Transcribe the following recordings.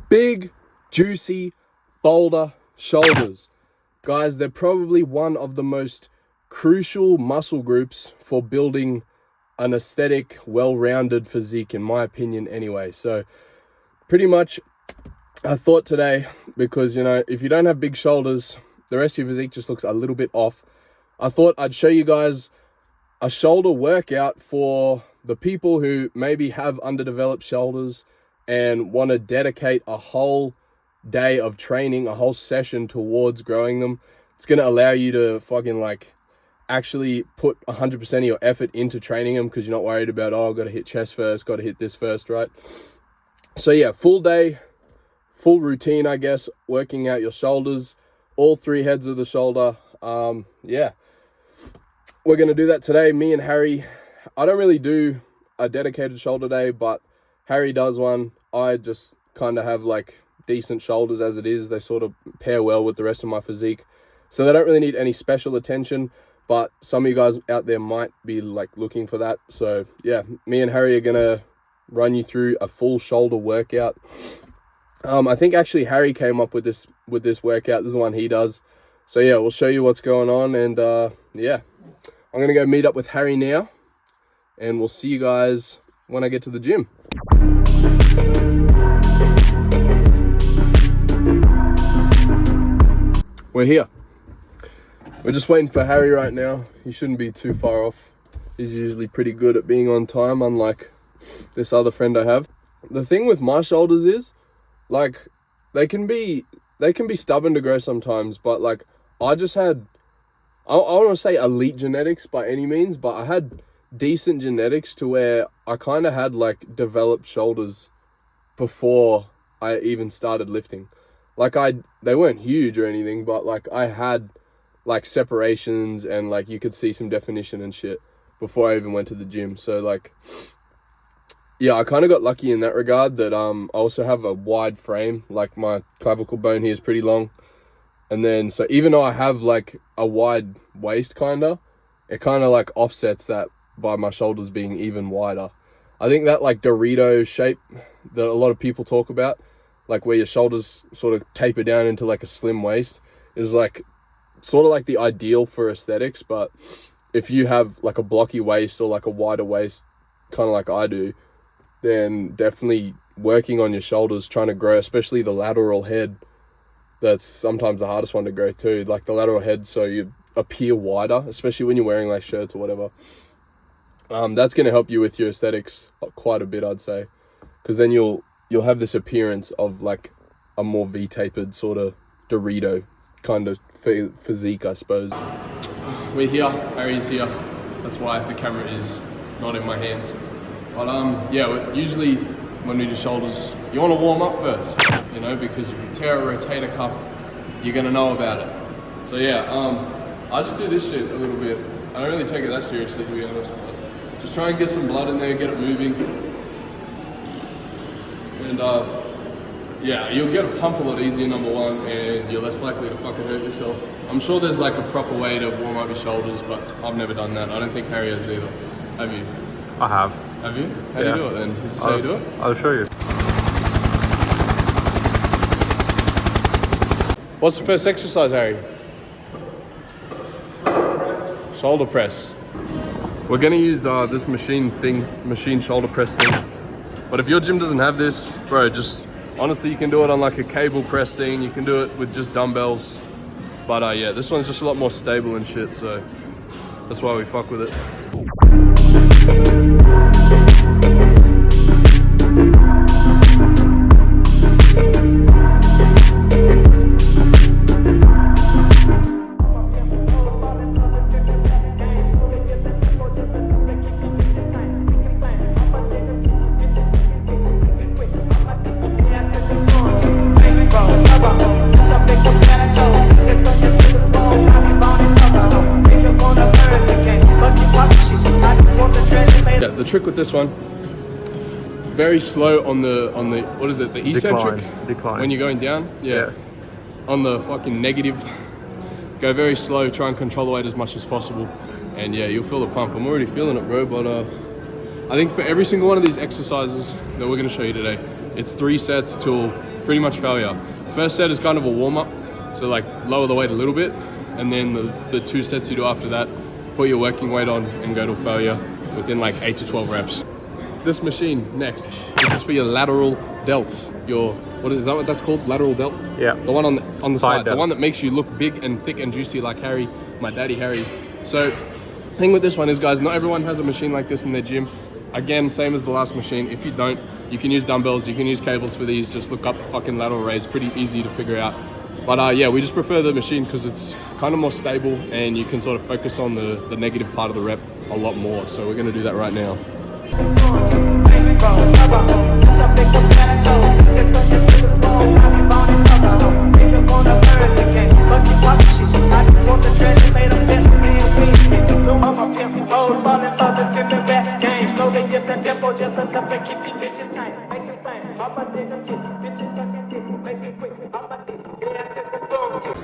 Big, juicy, boulder shoulders. Guys, they're probably one of the most crucial muscle groups for building an aesthetic, well-rounded physique, in my opinion anyway. So pretty much I thought today, because, you know, if you don't have big shoulders, the rest of your physique just looks a little bit off. I thought I'd show you guys a shoulder workout for the people who maybe have underdeveloped shoulders and want to dedicate a whole day of training, a whole session towards growing them. It's going to allow you to fucking like actually put 100% of your effort into training them, because you're not worried about, oh, I've got to hit chest first, got to hit this first, right? So yeah, full day, full routine, I guess, working out your shoulders, all three heads of the shoulder. Yeah, we're going to do that today. Me and Harry, I don't really do a dedicated shoulder day, but Harry does one. I just kind of have like decent shoulders as it is. They sort of pair well with the rest of my physique, so they don't really need any special attention. But some of you guys out there might be like looking for that. So yeah, me and Harry are gonna run you through a full shoulder workout. I think actually Harry came up with this workout. This is the one he does. So yeah, we'll show you what's going on, and yeah, I'm gonna go meet up with Harry now, and we'll see you guys when I get to the gym. We're here. We're just waiting for Harry right now. He shouldn't be too far off. He's usually pretty good at being on time, unlike this other friend I have. The thing with my shoulders is, like, they can be stubborn to grow sometimes, but like I just had, I don't want to say elite genetics by any means, but I had decent genetics to where I kind of had like developed shoulders before I even started lifting. Like they weren't huge or anything, but like I had like separations, and like you could see some definition and shit before I even went to the gym. So like, yeah, I kind of got lucky in that regard, that I also have a wide frame. Like my clavicle bone here is pretty long, and then so even though I have like a wide waist, it kind of like offsets that by my shoulders being even wider. I think that like Dorito shape that a lot of people talk about, like where your shoulders sort of taper down into like a slim waist, is like sort of like the ideal for aesthetics. But if you have like a blocky waist or like a wider waist, kind of like I do, then definitely working on your shoulders, trying to grow, especially the lateral head. That's sometimes the hardest one to grow too, like the lateral head, so you appear wider, especially when you're wearing like shirts or whatever. That's going to help you with your aesthetics quite a bit, I'd say, because then you'll have this appearance of like a more V-tapered sort of Dorito kind of physique, I suppose. We're here, Harry's here. That's why the camera is not in my hands. But yeah, usually when we do shoulders, you want to warm up first, you know, because if you tear a rotator cuff, you're going to know about it. So yeah, I just do this shit a little bit. I don't really take it that seriously, to be honest, but just try and get some blood in there, get it moving. And yeah, you'll get a pump a lot easier, number one, and you're less likely to fucking hurt yourself. I'm sure there's like a proper way to warm up your shoulders, but I've never done that. I don't think Harry has either. Have you? I have. Have you? How do you do it then? Is this how you do it? I'll show you. What's the first exercise, Harry? Shoulder press. We're gonna use this machine shoulder press thing. But if your gym doesn't have this, bro, just honestly, you can do it on like a cable press thing. You can do it with just dumbbells. But yeah, this one's just a lot more stable and shit, so that's why we fuck with it. The trick with this one, very slow on the what is it, the eccentric? Decline. When you're going down, yeah. On the fucking negative, go very slow, try and control the weight as much as possible, and yeah, you'll feel the pump. I'm already feeling it, bro, but I think for every single one of these exercises that we're going to show you today, it's 3 sets till pretty much failure. First set is kind of a warm-up, so like lower the weight a little bit, and then the 2 sets you do after that, put your working weight on and go to failure within like 8 to 12 reps. This machine next, this is for your lateral delts. Is that what that's called? Lateral delt? Yeah. The one on the side, delt. the one that makes you look big and thick and juicy like Harry, my daddy Harry. So thing with this one is, guys, not everyone has a machine like this in their gym. Again, same as the last machine. If you don't, you can use dumbbells, you can use cables for these. Just look up fucking lateral raise, pretty easy to figure out. But yeah, we just prefer the machine because it's kind of more stable and you can sort of focus on the negative part of the rep a lot more. So we're gonna do that right now.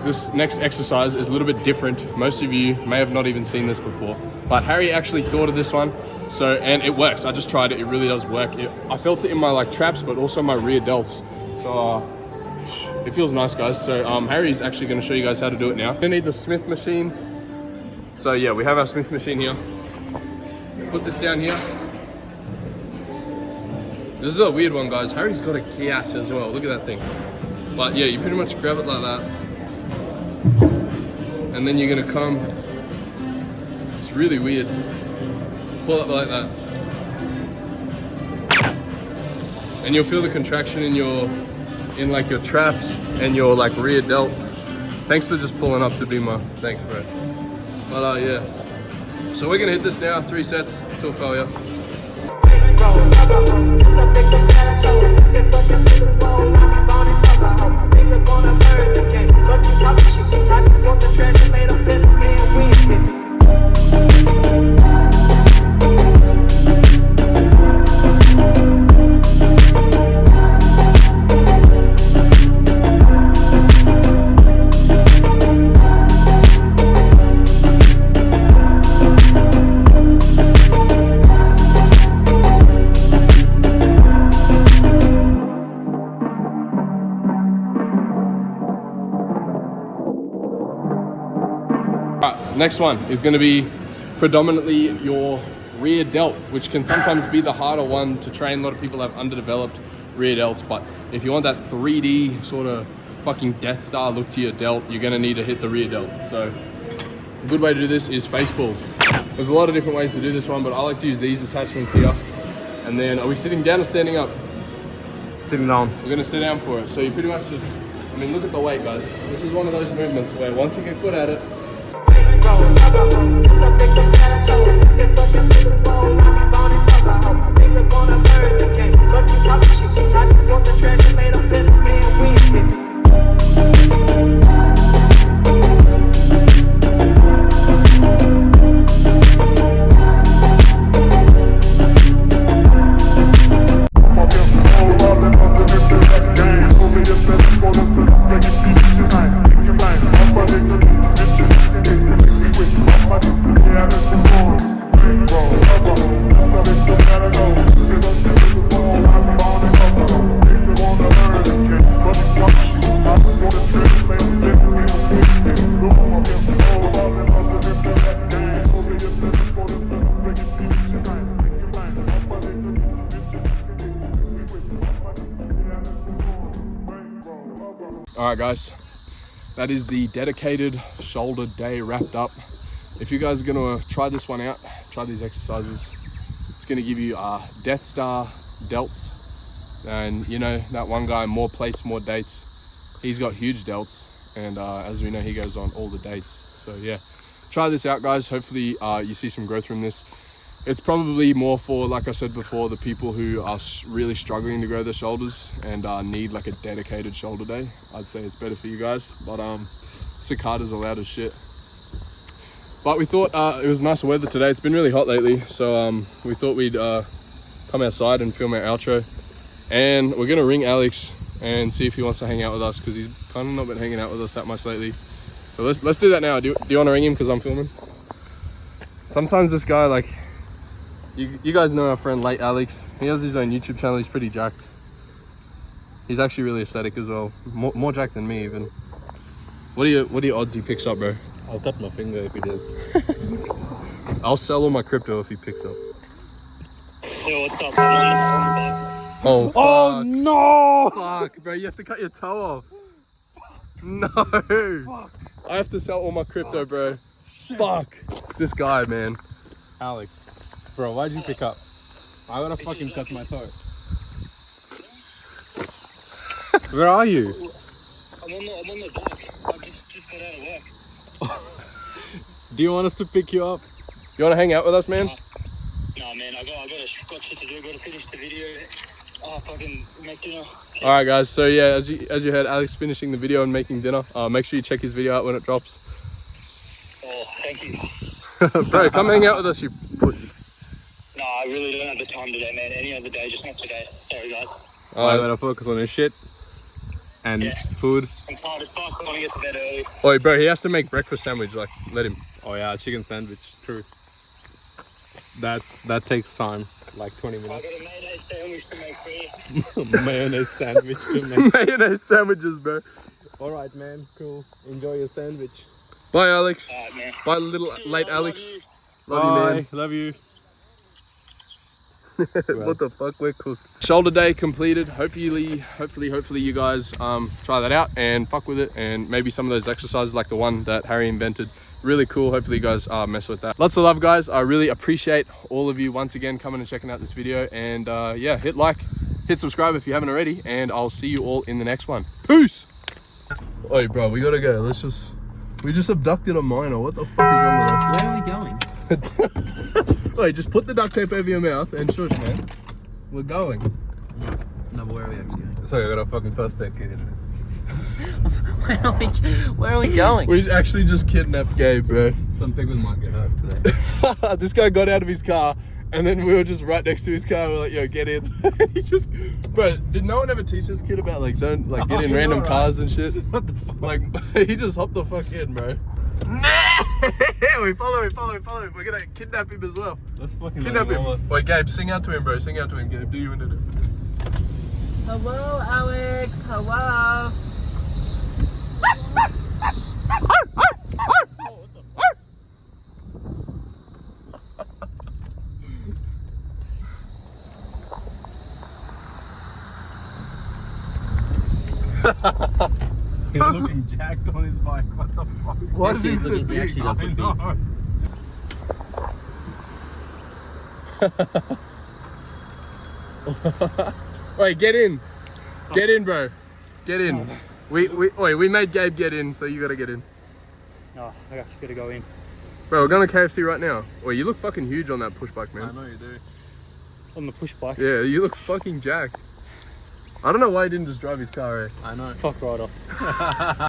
This next exercise is a little bit different. Most of you may have not even seen this before, but Harry actually thought of this one. So, and it works. I just tried it. It really does work. I felt it in my like traps, but also my rear delts. So it feels nice, guys. So Harry's actually going to show you guys how to do it now. You're gonna need the Smith machine. So yeah, we have our Smith machine here. Put this down here. This is a weird one, guys. Harry's got a kiat as well. Look at that thing. But yeah, you pretty much grab it like that. And then you're gonna come, it's really weird, pull up like that. And you'll feel the contraction in like your traps and your like rear delt. Thanks for just pulling up to be my, thanks bro. But yeah, so we're gonna hit this now, 3 sets to a failure. Next one is going to be predominantly your rear delt, which can sometimes be the harder one to train. A lot of people have underdeveloped rear delts, but if you want that 3D sort of fucking Death Star look to your delt, you're going to need to hit the rear delt. So a good way to do this is face pulls. There's a lot of different ways to do this one, but I like to use these attachments here. And then, are we sitting down or standing up? Sitting down. We're going to sit down for it. So you pretty much just, I mean, look at the weight, guys. This is one of those movements where once you get good at it, Alright guys, that is the dedicated shoulder day wrapped up. If you guys are going to try this one out, try these exercises, it's going to give you Death Star delts. And you know, that one guy, more plates, more dates, he's got huge delts. And as we know, he goes on all the dates. So yeah, try this out guys. Hopefully you see some growth from this. It's probably more for, like I said before, the people who are really struggling to grow their shoulders and need like a dedicated shoulder day. I'd say it's better for you guys, but cicadas are loud as shit. But we thought it was nice weather today. It's been really hot lately, so we thought we'd come outside and film our outro. And we're gonna ring Alex and see if he wants to hang out with us, because he's kind of not been hanging out with us that much lately. So let's do that now. Do you want to ring him because I'm filming? Sometimes this guy, like, you guys know our friend late Alex. He has his own YouTube channel. He's pretty jacked. He's actually really aesthetic as well. More jacked than me even. What are your odds he picks up, bro? I'll cut my finger if he does. I'll sell all my crypto if he picks up. Yo, what's up? I'm on the Oh, fuck. Oh no! Fuck, bro, you have to cut your toe off. No. Fuck. I have to sell all my crypto, bro. Shit. Fuck. This guy, man. Alex, bro, why'd you pick up? I gotta fucking cut my toe. Where are you? I'm on the bike. I just got out of work. Do you want us to pick you up? You want to hang out with us, man? Nah, man, I got shit to do. Got to finish the video. Fucking make dinner. All right, guys. So yeah, as you heard, Alex finishing the video and making dinner. Make sure you check his video out when it drops. Oh, thank you. Bro, come hang out with us, you pussy. No, I really don't have the time today, man. Any other day, just not today. Sorry, guys. I gotta focus on his shit and food. I'm tired as fuck. I want to get to bed early. Oi, bro, he has to make breakfast sandwich. Like, let him. Oh yeah, chicken sandwich. True. That takes time, like 20 I minutes. got a mayonnaise sandwich to make for you. Mayonnaise sandwich to make. Mayonnaise sandwiches, bro. All right, man. Cool. Enjoy your sandwich. Bye, Alex. Alright, man. Bye, little late I love Alex. you. Love you, man. Love you. What the fuck, we're cooked. Shoulder day completed. Hopefully you guys try that out and fuck with it, and maybe some of those exercises like the one that Harry invented, really cool. Hopefully you guys mess with that. Lots of love, guys. I really appreciate all of you once again coming and checking out this video, and yeah, hit like, hit subscribe if you haven't already, and I'll see you all in the next one. Peace. Oi, bro, we gotta go. We just abducted a minor. What the fuck is wrong with us? Where are we going? Wait, just put the duct tape over your mouth and shush, man. We're going. No, but where are we actually going? Sorry, I got a fucking first aid kit. Where are we going? We actually just kidnapped Gabe, bro. Some people might get hurt today. This guy got out of his car, and then we were just right next to his car. We're like, yo, get in. He just, bro, did no one ever teach this kid about like don't like get in random cars and shit? What the fuck? Like, he just hopped the fuck in, bro. we follow him. We're gonna kidnap him as well. Let's fucking Kidnap him. Wait, Gabe, sing out to him, bro. Sing out to him, Gabe. Do you into it? Hello, Alex. Hello. He's looking jacked on his bike. What the fuck? Why does he Actually, so he actually big? does look big. Wait, get in. Get in, bro. Get in. We made Gabe get in, so you gotta get in. No, I actually gotta go in. Bro, we're going to KFC right now. Wait, you look fucking huge on that push bike, man. I know you do. On the push bike. Yeah, you look fucking jacked. I don't know why he didn't just drive his car, eh? I know. Fuck right off.